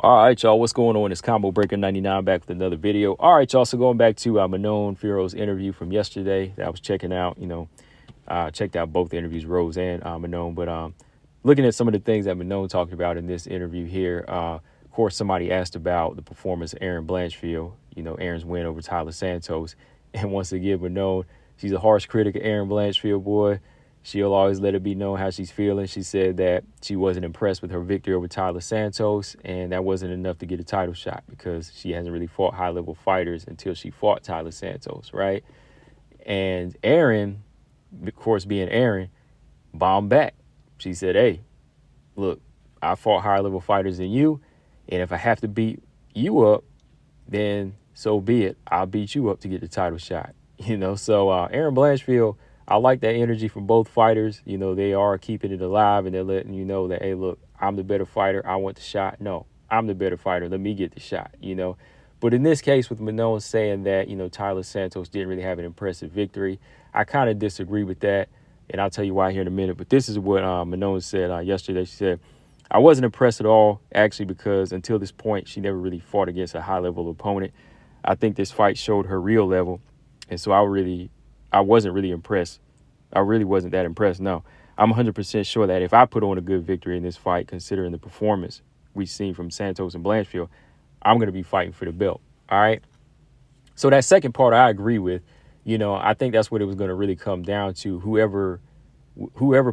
All right, y'all. What's going on? It's Combo Breaker 99 back with another video. All right, y'all. So going back to Manon Fiorot's interview from yesterday that I was checking out. Checked out both interviews, Rose and Manon. But looking at some of the things that Manon talked about in this interview here. Of course, somebody asked about the performance of Erin Blanchfield. Erin's win over Tyler Santos. And once again, Manon, she's a harsh critic of Erin Blanchfield, boy. She'll always let it be known how she's feeling. She said that she wasn't impressed with her victory over Tyler Santos, and that wasn't enough to get a title shot because she hasn't really fought high-level fighters until she fought Tyler Santos, right? And Erin, of course, being Erin, bombed back. She said, hey, look, I fought higher-level fighters than you, and if I have to beat you up, then so be it. I'll beat you up to get the title shot. So Erin Blanchfield, I like that energy from both fighters. They are keeping it alive and they're letting you know that, hey, look, I'm the better fighter. I want the shot. No, I'm the better fighter. Let me get the shot, But in this case, with Manon saying that, Tyler Santos didn't really have an impressive victory, I kind of disagree with that. And I'll tell you why here in a minute. But this is what Manon said yesterday. She said, I wasn't impressed at all, actually, because until this point, she never really fought against a high-level opponent. I think this fight showed her real level. And so I wasn't really impressed. I really wasn't that impressed. No, I'm 100% sure that if I put on a good victory in this fight, considering the performance we've seen from Santos and Blanchfield, I'm going to be fighting for the belt. All right. So that second part I agree with. I think that's what it was going to really come down to. Whoever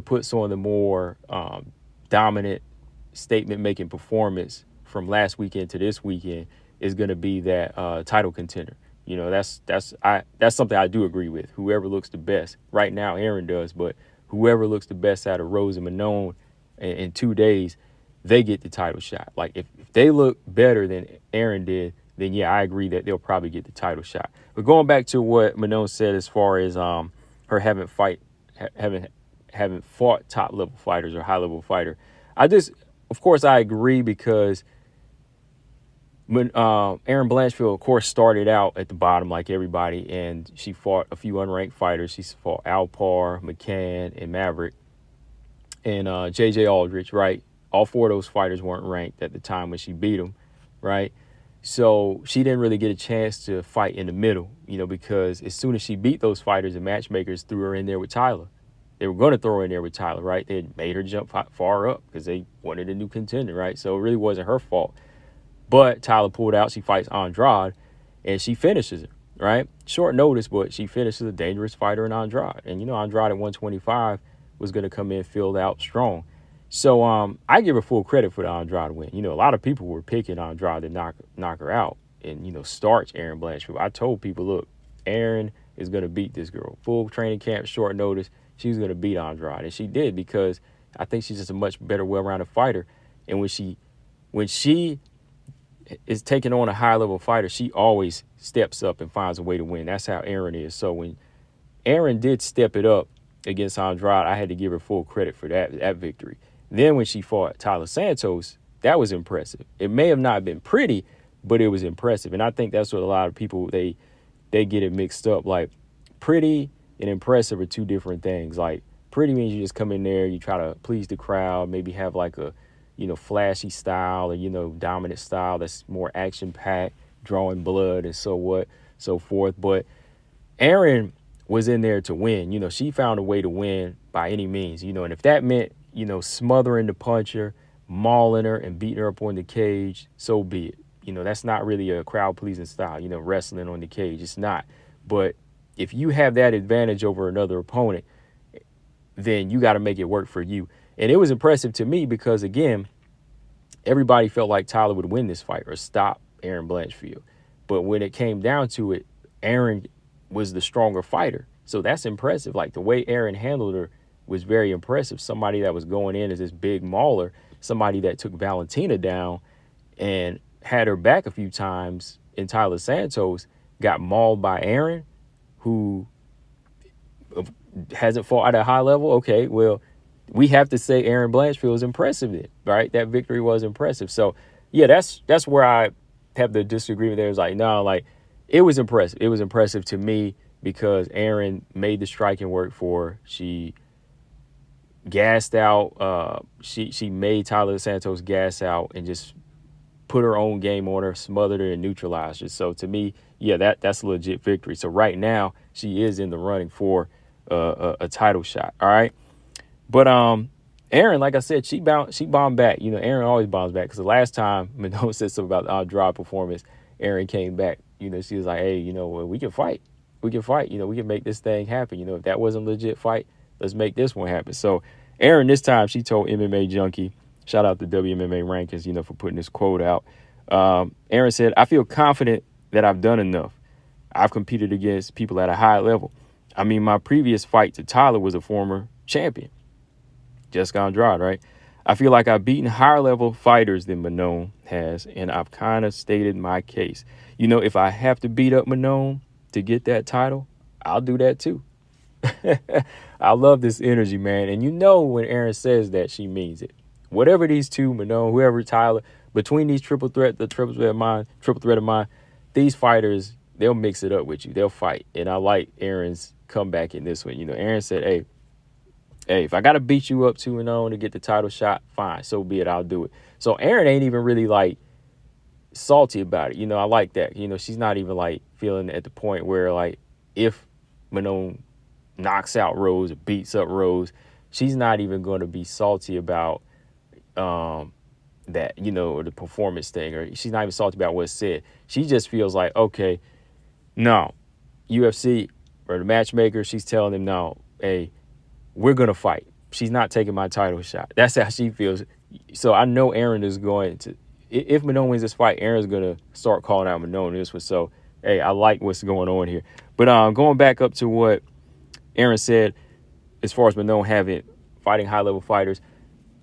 puts on the more dominant statement-making performance from last weekend to this weekend is going to be that title contender. That's something I do agree with. Whoever looks the best. Right now, Erin does, but whoever looks the best out of Rose and Manon in 2 days, they get the title shot. Like, if they look better than Erin did, then, yeah, I agree that they'll probably get the title shot. But going back to what Manon said as far as her haven't fought top-level fighters or high-level fighter, of course, I agree because when Erin Blanchfield, of course, started out at the bottom like everybody, and she fought a few unranked fighters. She fought Alpar, McCann, and Maverick, and J.J. Aldrich, right? All four of those fighters weren't ranked at the time when she beat them, right? So she didn't really get a chance to fight in the middle, because as soon as she beat those fighters, the matchmakers threw her in there with Tyler. They were going to throw her in there with Tyler, right? They had made her jump far up because they wanted a new contender, right? So it really wasn't her fault. But Tyler pulled out. She fights Andrade, and she finishes it, right? Short notice, but she finishes a dangerous fighter in Andrade. And, Andrade at 125 was going to come in filled out strong. So I give her full credit for the Andrade win. A lot of people were picking Andrade to knock her out and, starch Erin Blanchfield. I told people, look, Erin is going to beat this girl. Full training camp, short notice. She was going to beat Andrade. And she did, because I think she's just a much better, well-rounded fighter. And when she is taking on a high-level fighter, she always steps up and finds a way to win. That's how Erin is. So when Erin did step it up against Andrade, I had to give her full credit for that victory. Then when she fought Tyler Santos, that was impressive. It may have not been pretty, but it was impressive. And I think that's what a lot of people, they get it mixed up. Like, pretty and impressive are two different things. Like, pretty means you just come in there, you try to please the crowd, maybe have like a flashy style or, dominant style that's more action-packed, drawing blood and so forth. But Erin was in there to win. She found a way to win by any means, and if that meant, smothering the puncher, mauling her and beating her up on the cage, so be it. That's not really a crowd-pleasing style, wrestling on the cage. It's not. But if you have that advantage over another opponent, then you got to make it work for you. And it was impressive to me because, again, everybody felt like Tyler would win this fight or stop Erin Blanchfield. But when it came down to it, Erin was the stronger fighter. So that's impressive. Like, the way Erin handled her was very impressive. Somebody that was going in as this big mauler, somebody that took Valentina down and had her back a few times in Tyler Santos, got mauled by Erin, who hasn't fought at a high level. Okay, well, we have to say Erin Blanchfield is impressive then, right? That victory was impressive. So, yeah, that's where I have the disagreement there. It's like, no, like, it was impressive. It was impressive to me because Erin made the striking work for her. She gassed out. She made Tyler Santos gas out and just put her own game on her, smothered her, and neutralized her. So to me, yeah, that's a legit victory. So right now, she is in the running for a title shot. All right. But Erin, like I said, she bombed back. You know, Erin always bombs back because the last time Manon said something about the Andrade performance, Erin came back. You know, she was like, hey, you know, well, we can fight. We can fight. You know, we can make this thing happen. You know, if that wasn't a legit fight, let's make this one happen. So Erin, this time, she told MMA Junkie, shout out to WMMA Rankings, you know, for putting this quote out. Erin said, I feel confident that I've done enough. I've competed against people at a high level. I mean, my previous fight to Tyler was a former champion, Jessica Andrade, right? I feel like I've beaten higher level fighters than Manon has, and I've kind of stated my case. You know, if I have to beat up Manon to get that title, I'll do that too. I love this energy, man. And you know when Erin says that, she means it. Whatever these two, Manon, whoever, Tyler, between these triple threat of mine, these fighters, they'll mix it up with you. They'll fight. And I like Erin's comeback in this one. You know, Erin said, hey, if I got to beat you up 2-0 to get the title shot, fine, so be it. I'll do it. So Erin ain't even really like salty about it. You know, I like that. You know, she's not even like feeling at the point where like if Manon knocks out Rose or beats up Rose, she's not even going to be salty about that, you know, or the performance thing, or she's not even salty about what's said. She just feels like, okay, no, UFC or the matchmaker, she's telling them, no, hey, we're going to fight. She's not taking my title shot. That's how she feels. So I know Erin is going to, if Manon wins this fight, Erin's going to start calling out Manon this one. So, hey, I like what's going on here. But going back up to what Erin said, as far as Manon fighting high-level fighters,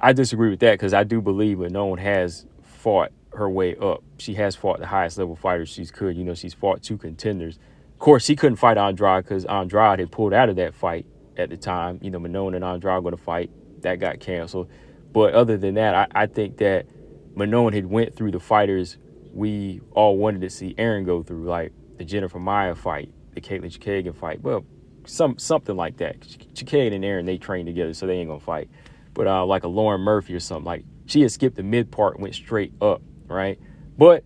I disagree with that because I do believe Manon has fought her way up. She has fought the highest-level fighters she could. You know, she's fought two contenders. Of course, she couldn't fight Andrade because Andrade had pulled out of that fight at the time. You know, Manon and Andrade were going to fight. That got canceled. But other than that, I think that Manon had went through the fighters we all wanted to see Erin go through, like the Jennifer Maia fight, the Caitlin Chikagan fight. Well, something like that. Chikagan and Erin, they trained together, so they ain't going to fight. But like a Lauren Murphy or something, like she had skipped the mid part and went straight up, right? But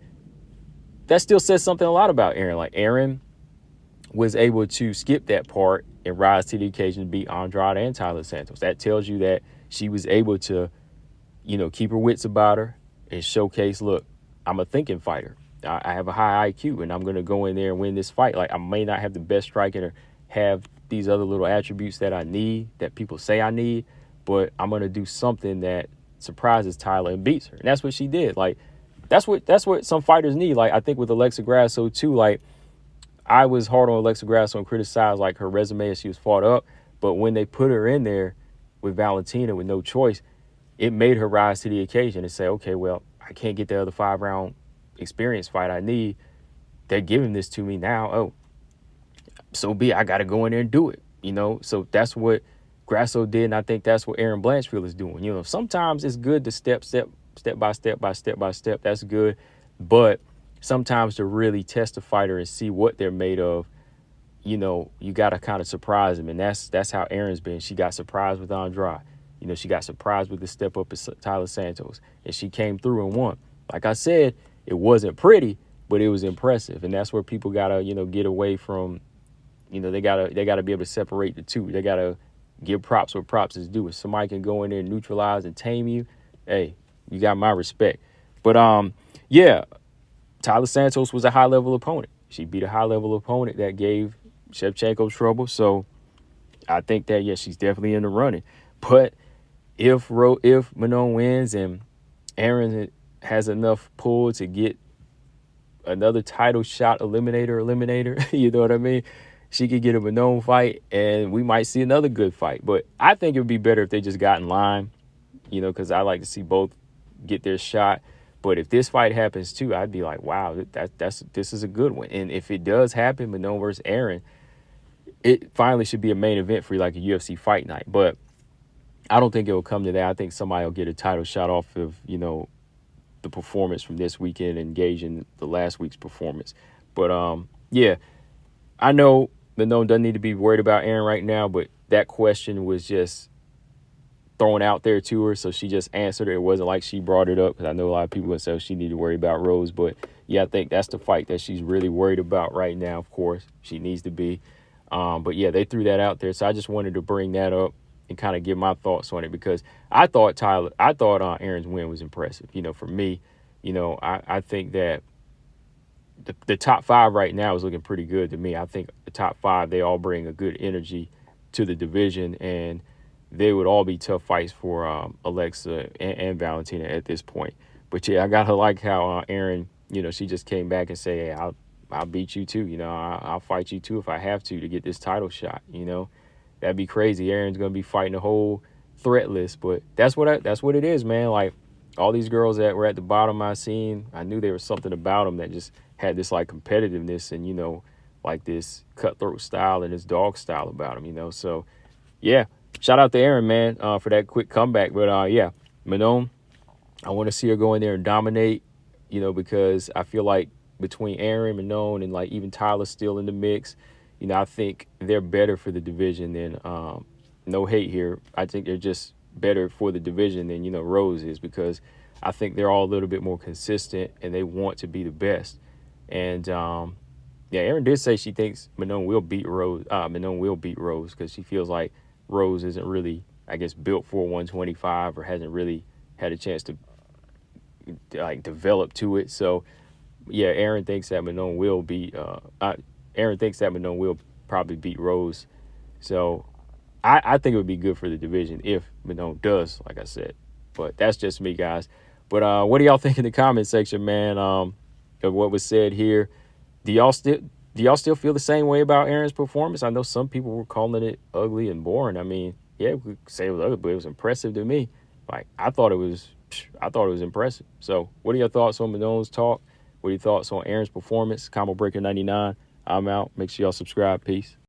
that still says something a lot about Erin. Like Erin was able to skip that part and rise to the occasion to beat Andrade and Tyler Santos. That tells you that she was able to, you know, keep her wits about her and showcase, look, I'm a thinking fighter. I have a high IQ, and I'm going to go in there and win this fight. Like, I may not have the best striking or have these other little attributes that I need, that people say I need, but I'm going to do something that surprises Tyler and beats her. And that's what she did. Like, that's what some fighters need. Like, I think with Alexa Grasso, too, like, I was hard on Alexa Grasso and criticized, like, her resume as she was fought up. But when they put her in there with Valentina with no choice, it made her rise to the occasion and say, okay, well, I can't get the other 5-round experience fight I need. They're giving this to me now. Oh, so be it. I got to go in there and do it, you know? So that's what Grasso did, and I think that's what Erin Blanchfield is doing. You know, sometimes it's good to step by step. That's good. But sometimes to really test a fighter and see what they're made of, you know, you got to kind of surprise them. And that's how Erin's been. She got surprised with Andrade. You know, she got surprised with the step up of Tyler Santos, and she came through and won. Like I said, it wasn't pretty, but it was impressive. And that's where people got to, you know, get away from, you know, they got to be able to separate the two. They got to give props where props is due. If somebody can go in there and neutralize and tame you, hey, you got my respect. But, yeah, Tyler Santos was a high-level opponent. She beat a high-level opponent that gave Shevchenko trouble. So I think that, yeah, she's definitely in the running. But if Manon wins and Erin has enough pull to get another title shot eliminator, you know what I mean? She could get a Manon fight, and we might see another good fight. But I think it would be better if they just got in line, you know, because I like to see both get their shot. But if this fight happens too, I'd be like, wow, this is a good one. And if it does happen, Manon versus Erin, it finally should be a main event for like a UFC fight night. But I don't think it will come to that. I think somebody will get a title shot off of, you know, the performance from this weekend, engaging the last week's performance. But yeah, I know Manon doesn't need to be worried about Erin right now, but that question was just thrown out there to her, so she just answered it. It wasn't like she brought it up, because I know a lot of people would say she need to worry about Rose. But yeah, I think that's the fight that she's really worried about right now. Of course, she needs to be. But yeah, they threw that out there, so I just wanted to bring that up and kind of give my thoughts on it, because I thought Erin's win was impressive. For me, I think that the top five right now is looking pretty good to me. I think the top five, they all bring a good energy to the division, and they would all be tough fights for Alexa and Valentina at this point. But yeah, I gotta like how Erin, she just came back and say, "Hey, I'll beat you too. I'll fight you too if I have to get this title shot." That'd be crazy. Erin's gonna be fighting the whole threat list, but that's what it is, man. Like, all these girls that were at the bottom I seen, I knew there was something about them that just had this like competitiveness and like this cutthroat style and this dog style about them. So yeah, shout out to Erin, man, for that quick comeback. But yeah, Manon, I want to see her go in there and dominate, because I feel like between Erin, Manon, and like even Tyler still in the mix, I think they're better for the division than no hate here. I think they're just better for the division than Rose is, because I think they're all a little bit more consistent and they want to be the best. And yeah, Erin did say she thinks Manon will beat Rose. Because she feels like Rose isn't really, I guess, built for 125 or hasn't really had a chance to like develop to it. So yeah, Erin thinks that Manon will beat. Erin thinks that Manon will probably beat Rose. So I think it would be good for the division if Manon does, like I said. But that's just me, guys. But what do y'all think in the comment section, man, of what was said here? Do y'all still feel the same way about Erin's performance? I know some people were calling it ugly and boring. I mean, yeah, we could say it was ugly, but it was impressive to me. Like, I thought it was impressive. So what are your thoughts on Manon's talk? What are your thoughts on Erin's performance? Combo Breaker 99. I'm out. Make sure y'all subscribe. Peace.